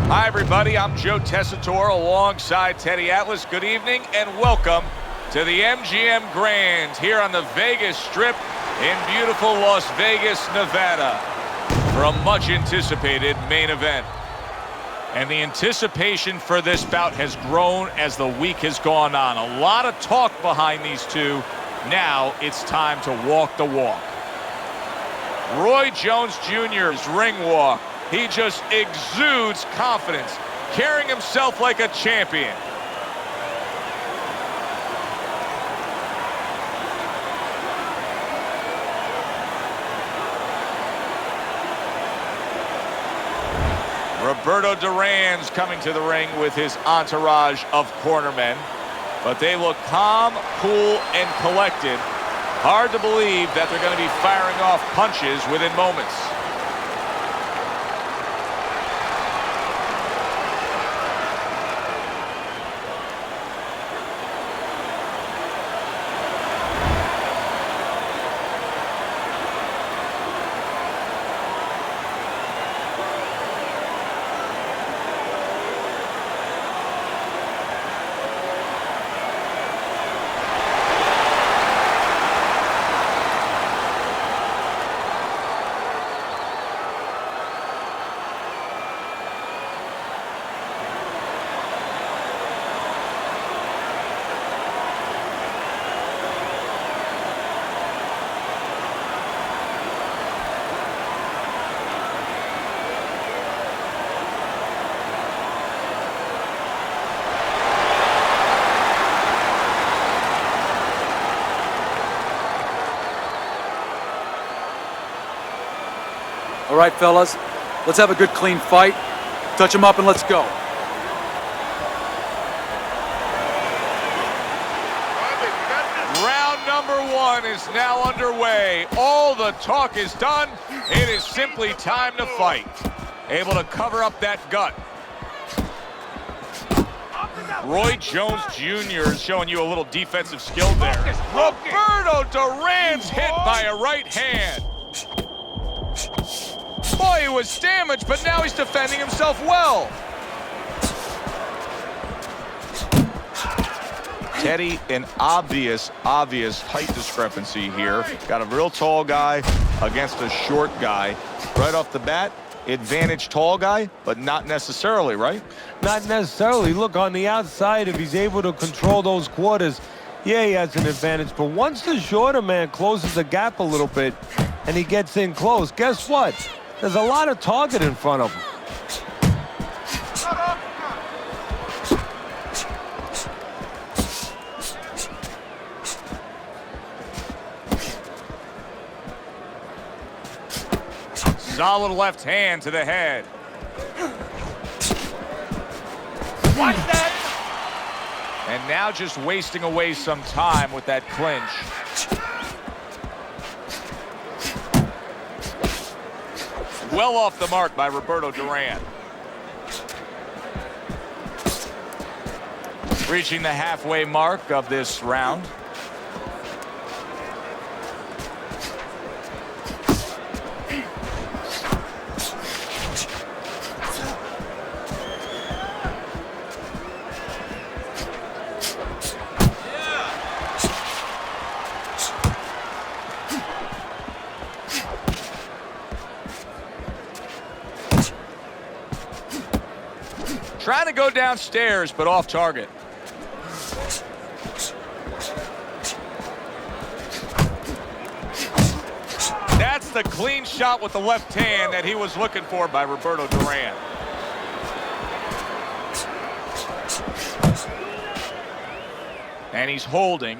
Hi, everybody. I'm Joe Tessitore alongside Teddy Atlas. Good evening and welcome to the MGM Grand here on the Vegas Strip in beautiful Las Vegas, Nevada for a much-anticipated main event. And the anticipation for this bout has grown as the week has gone on. A lot of talk behind these two. Now it's time to walk the walk. Roy Jones Jr.'s ring walk. He just exudes confidence, carrying himself like a champion. Roberto Duran's coming to the ring with his entourage of cornermen, but they look calm, cool, and collected. Hard to believe that they're going to be firing off punches within moments. All right, fellas, let's have a good, clean fight. Touch them up and let's go. Round number one is now underway. All the talk is done. It is simply time to fight. Able to cover up that gut. Roy Jones Jr. is showing you a little defensive skill there. Roberto Duran's hit by a right hand. Boy, he was damaged, but now he's defending himself well. Teddy, an obvious height discrepancy here. Got a real tall guy against a short guy. Right off the bat, advantage tall guy, but not necessarily, right? Not necessarily. Look, on the outside, if he's able to control those quarters, yeah, he has an advantage. But once the shorter man closes the gap a little bit and he gets in close, guess what? There's a lot of target in front of him. Solid left hand to the head. Watch that! And now just wasting away some time with that clinch. Well off the mark by Roberto Duran. Reaching the halfway mark of this round. Trying to go downstairs, but off target. That's the clean shot with the left hand that he was looking for by Roberto Duran. And he's holding.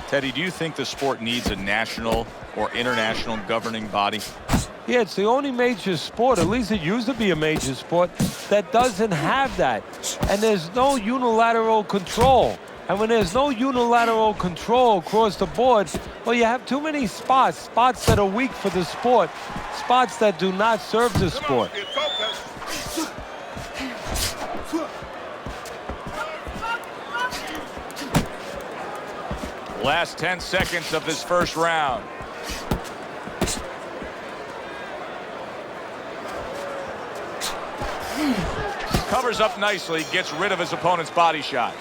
Teddy, do you think the sport needs a national or international governing body? Yeah, it's the only major sport, at least it used to be a major sport, that doesn't have that. And there's no unilateral control. And when there's no unilateral control across the board, well, you have too many spots that are weak for the sport, spots that do not serve the sport. Last 10 seconds of this first round. covers up nicely, gets rid of his opponent's body shot.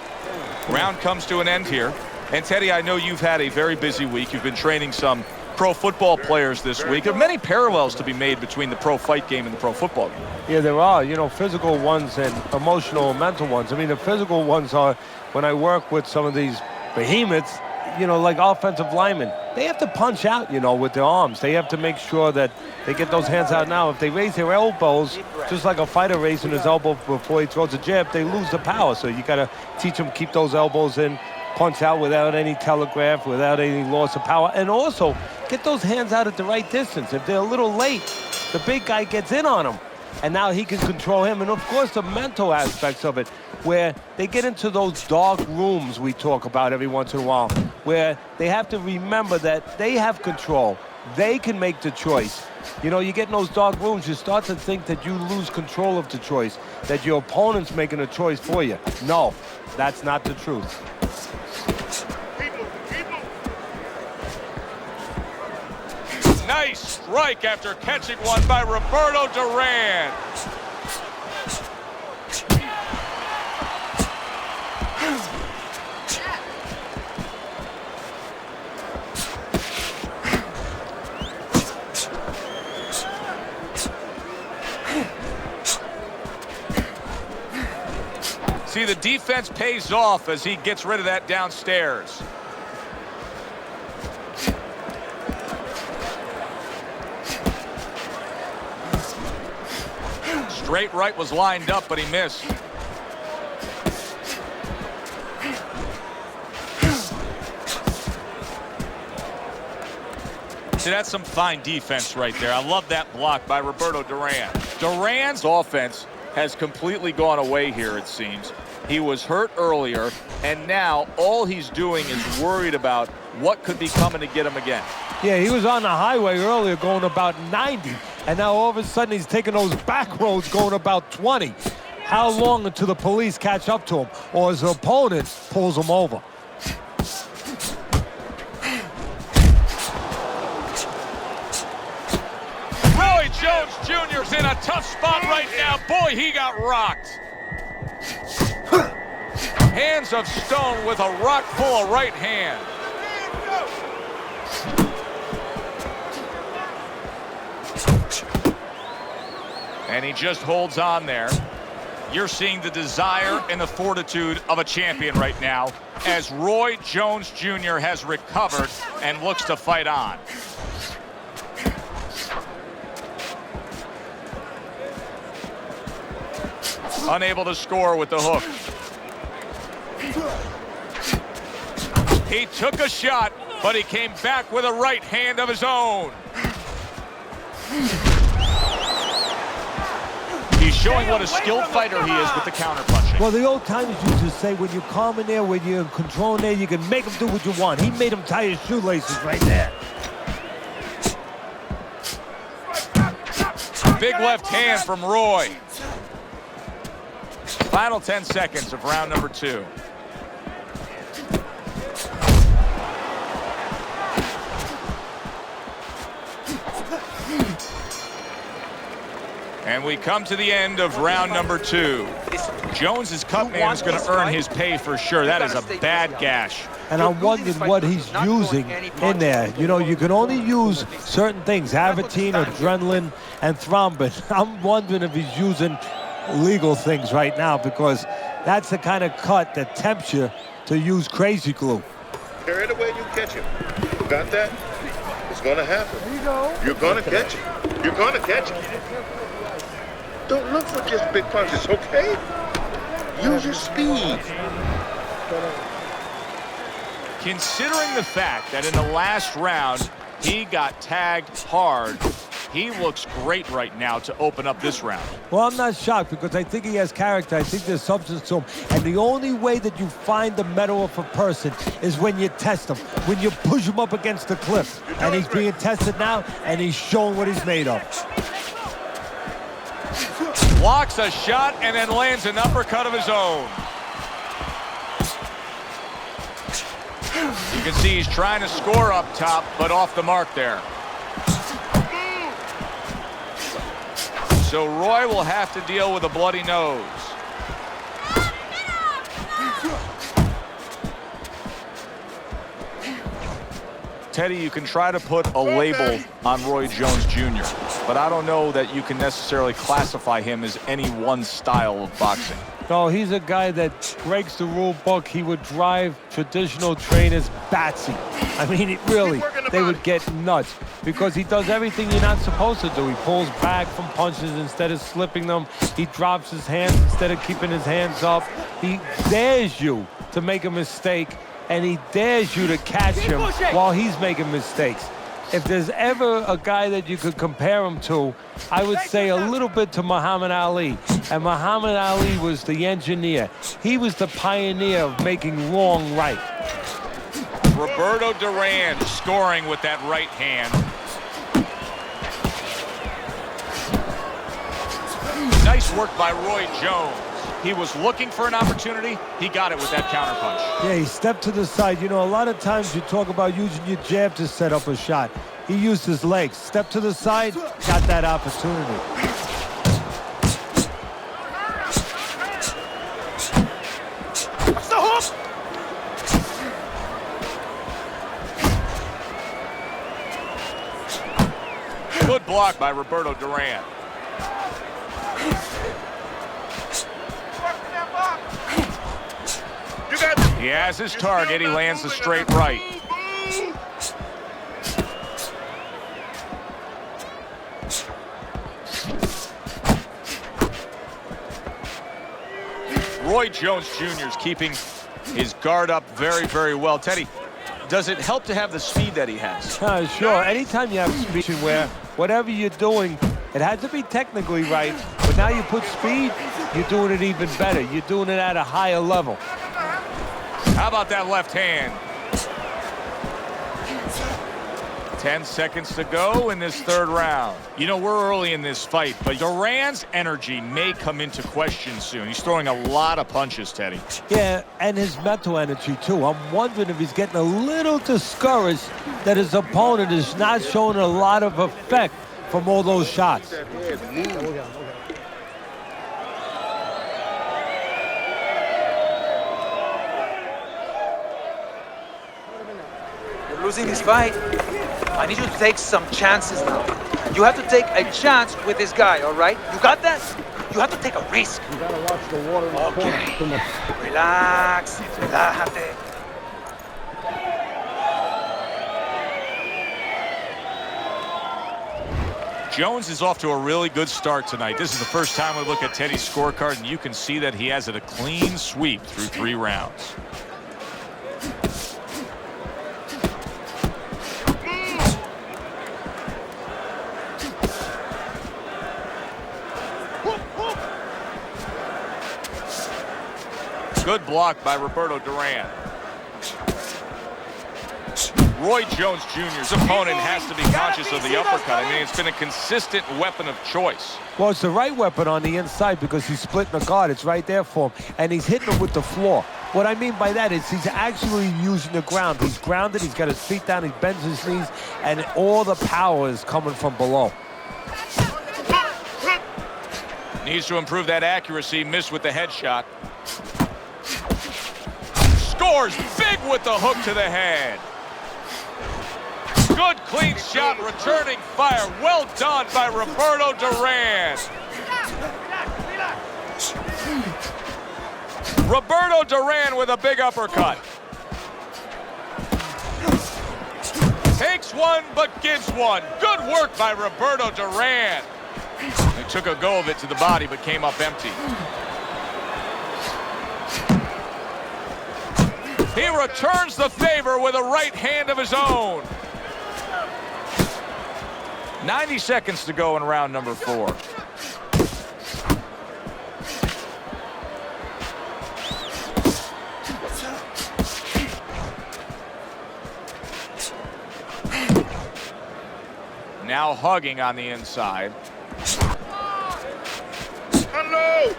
Round comes to an end here. And Teddy, I know you've had a very busy week. You've been training some pro football players this week. There are many parallels to be made between the pro fight game and the pro football game. Yeah, there are, you know, physical ones and emotional and mental ones. I mean, the physical ones are when I work with some of these behemoths, you know, like offensive linemen. They have to punch out, you know, with their arms. They have to make sure that they get those hands out now. If they raise their elbows, just like a fighter raising his elbow before he throws a jab, they lose the power. So you got to teach them to keep those elbows in, punch out without any telegraph, without any loss of power, and also get those hands out at the right distance. If they're a little late, the big guy gets in on them, and now he can control him. And of course, the mental aspects of it, where they get into those dark rooms we talk about every once in a while, where they have to remember that they have control. They can make the choice. You know, you get in those dark rooms, you start to think that you lose control of the choice, that your opponent's making a choice for you. No, that's not the truth. Nice strike after catching one by Roberto Duran. See, the defense pays off as he gets rid of that downstairs. Straight right was lined up, but he missed. See, that's some fine defense right there. I love that block by Roberto Duran. Duran's offense has completely gone away here, it seems. He was hurt earlier, and now all he's doing is worried about what could be coming to get him again. Yeah, he was on the highway earlier going about 90, and now all of a sudden he's taking those back roads going about 20. How long until the police catch up to him or his opponent pulls him over? Roy Jones Jr.'s in a tough spot right now. Boy, he got rocked. Hands of stone with a rock full of right hand. And he just holds on there. You're seeing the desire and the fortitude of a champion right now as Roy Jones Jr. has recovered and looks to fight on. Unable to score with the hook. He took a shot, but he came back with a right hand of his own. He's showing what a skilled fighter he is with the counterpunching. Well, the old timers used to say when you're calm in there, when you're in control in there, you can make him do what you want. He made him tie his shoelaces right there. Big left hand from Roy. Final 10 seconds of round number 2. And we come to the end of round number 2. Jones's cut man is going to earn his pay for sure. That is a bad gash. And I'm wondering what he's using in there. You know, you can only use certain things, Avitine, adrenaline, and thrombin. I'm wondering if he's using legal things right now, because that's the kind of cut that tempts you to use crazy glue. Carry it away, you catch it. Got that? It's gonna happen. You're gonna catch it. You're gonna catch it. Don't look for just big punches, okay? Use your speed. Considering the fact that in the last round he got tagged hard, he looks great right now to open up this round. Well, I'm not shocked, because I think he has character. I think there's substance to him. And the only way that you find the metal of a person is when you test him, when you push him up against the cliff. And he's being tested now, and he's showing what he's made of. Blocks a shot and then lands an uppercut of his own. You can see he's trying to score up top, but off the mark there. So Roy will have to deal with a bloody nose. Teddy, you can try to put a label on Roy Jones Jr., but I don't know that you can necessarily classify him as any one style of boxing. No, he's a guy that breaks the rule book. He would drive traditional trainers batsy. I mean, they would get nuts because he does everything you're not supposed to do. He pulls back from punches instead of slipping them. He drops his hands instead of keeping his hands up. He dares you to make a mistake, and he dares you to catch him while he's making mistakes. If there's ever a guy that you could compare him to, I would say a little bit to Muhammad Ali. And Muhammad Ali was the engineer. He was the pioneer of making wrong right. Roberto Duran scoring with that right hand. Nice work by Roy Jones. He was looking for an opportunity. He got it with that counterpunch. Yeah, he stepped to the side. You know, a lot of times you talk about using your jab to set up a shot. He used his legs. Step to the side, got that opportunity. Good block by Roberto Duran. He has his target. He lands the straight right. Roy Jones Jr. is keeping his guard up very, very well. Teddy, does it help to have the speed that he has? Sure. Anytime you have speed where whatever you're doing, it has to be technically right, but now you put speed, you're doing it even better. You're doing it at a higher level. How about that left hand? 10 seconds to go in this third round. You know, we're early in this fight, but Duran's energy may come into question soon. He's throwing a lot of punches, Teddy. Yeah, and his mental energy, too. I'm wondering if he's getting a little discouraged that his opponent is not showing a lot of effect from all those shots. You're losing this fight. I need you to take some chances now. You have to take a chance with this guy, all right? You got that? You have to take a risk. You gotta watch the water. Okay. Relax. Relájate. Jones is off to a really good start tonight. This is the first time we look at Teddy's scorecard, and you can see that he has it a clean sweep through 3 rounds. Good block by Roberto Duran. Roy Jones Jr.'s opponent has to be conscious of the uppercut. I mean, it's been a consistent weapon of choice. Well, it's the right weapon on the inside because he's splitting the guard. It's right there for him, and he's hitting him with the floor. What I mean by that is he's actually using the ground. He's grounded, he's got his feet down, he bends his knees, and all the power is coming from below. Needs to improve that accuracy. Missed with the headshot. Scores big with the hook to the head. Good clean shot, returning fire. Well done by Roberto Duran. Roberto Duran with a big uppercut. Takes one, but gives one. Good work by Roberto Duran. He took a go of it to the body, but came up empty. He returns the favor with a right hand of his own. 90 seconds to go in round number 4. Now hugging on the inside. Hello!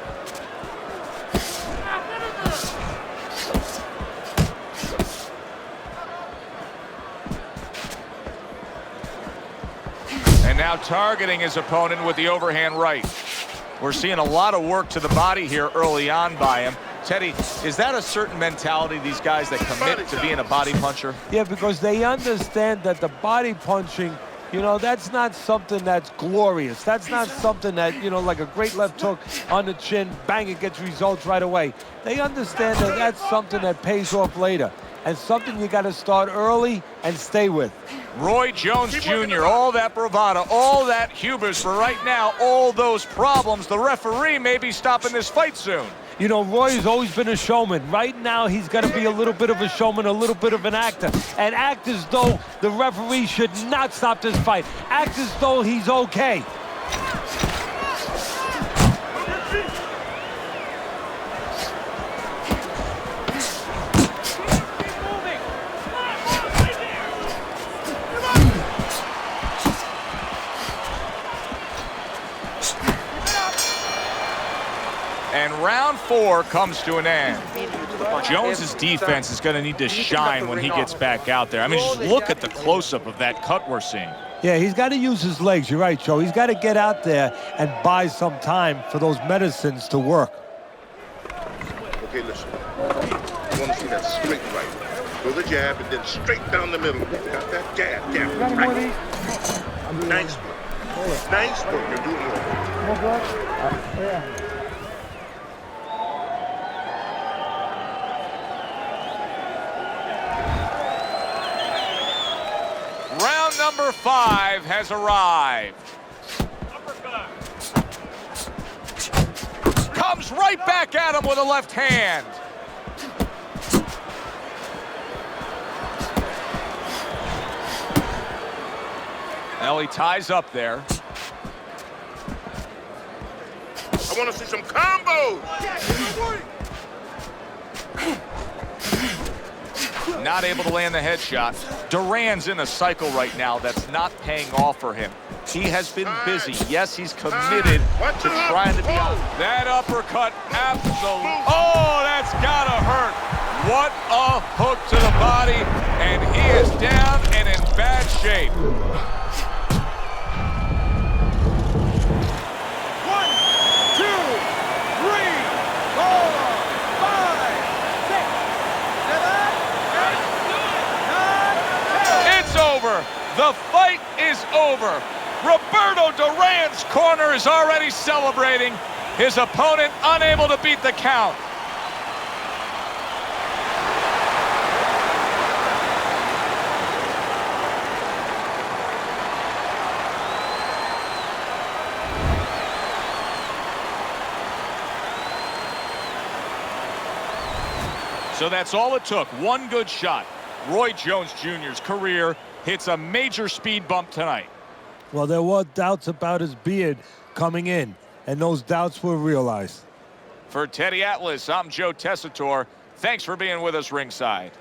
And now targeting his opponent with the overhand right. We're seeing a lot of work to the body here early on by him. Teddy, is that a certain mentality, these guys that commit to being a body puncher? Yeah, because they understand that the body punching, you know, that's not something that's glorious. That's not something that, you know, like a great left hook on the chin, bang, it gets results right away. They understand that that's something that pays off later and something you got to start early and stay with. Roy Jones Jr., all that bravado, all that hubris for right now, all those problems. The referee may be stopping this fight soon. You know, Roy's always been a showman. Right now, he's got to be a little bit of a showman, a little bit of an actor, and act as though the referee should not stop this fight. Act as though he's okay. And round 4 comes to an end. Jones's defense is going to need to shine when he gets back out there. I mean, just look at the close-up of that cut we're seeing. Yeah, he's got to use his legs. You're right, Joe. He's got to get out there and buy some time for those medicines to work. Okay, listen. You want to see that straight right. Go the jab and then straight down the middle. Got that jab, jab, right. Nice work. Nice work. You're doing well. Round number 5 has arrived. Comes right back at him with a left hand. Now he ties up there. I want to see some combos. Not able to land the headshot. Duran's in a cycle right now that's not paying off for him. He has been busy. Yes, he's committed to trying to be on. That uppercut, absolutely. Oh, that's gotta hurt. What a hook to the body, and he is down and in bad shape. 1, 2, 3, 4, 5, 6, 7, 8, 9, 10. It's over. The fight is over. Roberto Duran's corner is already celebrating. His opponent unable to beat the count. So that's all it took. One good shot. Roy Jones Jr.'s career hits a major speed bump tonight. Well, there were doubts about his beard coming in, and those doubts were realized. For Teddy Atlas, I'm Joe Tessitore. Thanks for being with us ringside.